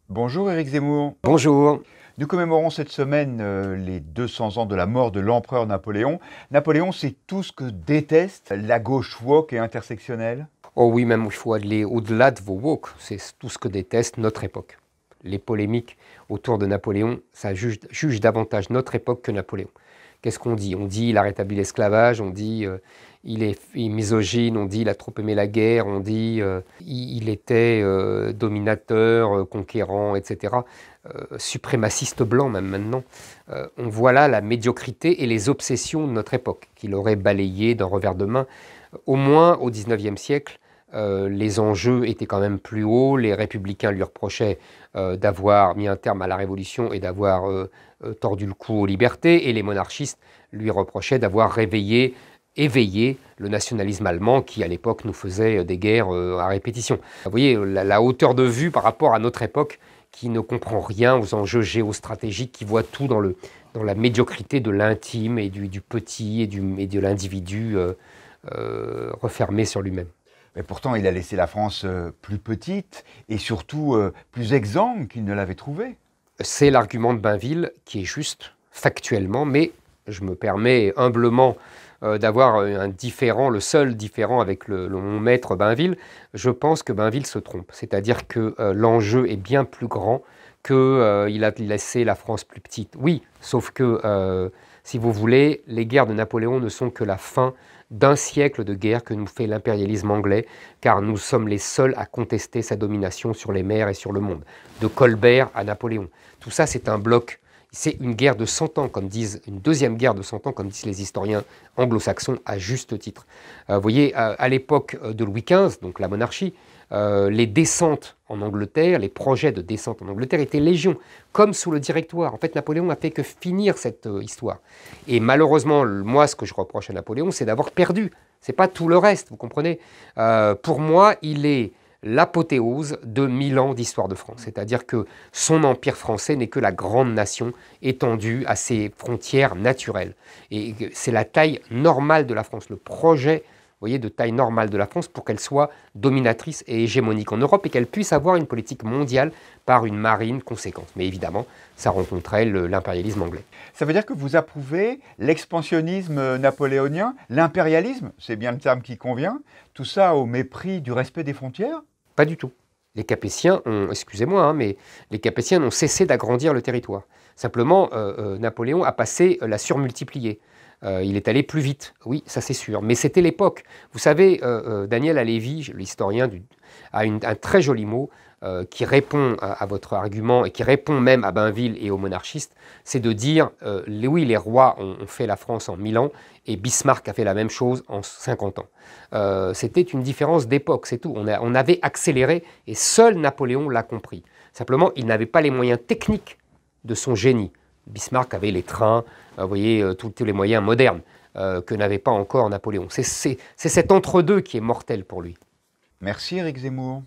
Bonjour Éric Zemmour. Bonjour. Nous commémorons cette semaine les 200 ans de la mort de l'empereur Napoléon. Napoléon, c'est tout ce que déteste la gauche woke et intersectionnelle. Oh oui, même il faut aller au-delà de vos woke. C'est tout ce que déteste notre époque. Les polémiques autour de Napoléon, ça juge davantage notre époque que Napoléon. Qu'est-ce qu'on dit? On dit il a rétabli l'esclavage, on dit il est misogyne, on dit il a trop aimé la guerre, on dit il était dominateur, conquérant, etc. Suprémaciste blanc même maintenant. On voit là la médiocrité et les obsessions de notre époque, qu'il aurait balayé d'un revers de main. Au moins au XIXe siècle, les enjeux étaient quand même plus hauts. Les républicains lui reprochaient d'avoir mis un terme à la Révolution et d'avoir tordu le cou aux libertés, et les monarchistes lui reprochaient d'avoir éveillé le nationalisme allemand qui, à l'époque, nous faisait des guerres à répétition. Vous voyez, la hauteur de vue par rapport à notre époque qui ne comprend rien aux enjeux géostratégiques, qui voit tout dans la médiocrité de l'intime et du petit et de l'individu refermé sur lui-même. Mais pourtant, il a laissé la France plus petite et surtout plus exsangue qu'il ne l'avait trouvée. C'est l'argument de Bainville qui est juste, factuellement, mais je me permets humblement d'avoir un différent, le seul différent avec mon maître Bainville. Je pense que Bainville se trompe. C'est-à-dire que l'enjeu est bien plus grand qu'il a laissé la France plus petite. Oui, sauf que, si vous voulez, les guerres de Napoléon ne sont que la fin d'un siècle de guerre que nous fait l'impérialisme anglais, car nous sommes les seuls à contester sa domination sur les mers et sur le monde. De Colbert à Napoléon. Tout ça, c'est un bloc. C'est une guerre de 100 ans, comme disent, une deuxième guerre de 100 ans, comme disent les historiens anglo-saxons, à juste titre. Vous voyez, à l'époque de Louis XV, donc la monarchie, les descentes en Angleterre, les projets de descente en Angleterre étaient légion, comme sous le Directoire. En fait, Napoléon n'a fait que finir cette histoire. Et malheureusement, moi, ce que je reproche à Napoléon, c'est d'avoir perdu. C'est pas tout le reste, vous comprenez. Pour moi, il est l'apothéose de 1000 ans d'histoire de France. C'est-à-dire que son empire français n'est que la grande nation étendue à ses frontières naturelles. Et c'est la taille normale de la France, le projet, vous voyez, de taille normale de la France pour qu'elle soit dominatrice et hégémonique en Europe et qu'elle puisse avoir une politique mondiale par une marine conséquente. Mais évidemment, ça rencontrait l'impérialisme anglais. Ça veut dire que vous approuvez l'expansionnisme napoléonien, l'impérialisme, c'est bien le terme qui convient, tout ça au mépris du respect des frontières? Pas du tout. Les Capétiens ont, excusez-moi, hein, mais les Capétiens n'ont cessé d'agrandir le territoire. Simplement, Napoléon a passé la surmultiplier. Il est allé plus vite, oui, ça c'est sûr. Mais c'était l'époque. Vous savez, Daniel Halévy, l'historien, a un très joli mot qui répond à votre argument et qui répond même à Bainville et aux monarchistes, c'est de dire, oui, les rois ont fait la France en 1000 ans et Bismarck a fait la même chose en 50 ans. C'était une différence d'époque, c'est tout. On avait accéléré et seul Napoléon l'a compris. Simplement, il n'avait pas les moyens techniques de son génie. Bismarck avait les trains, vous voyez, tous les moyens modernes que n'avait pas encore Napoléon. C'est cet entre-deux qui est mortel pour lui. Merci Éric Zemmour.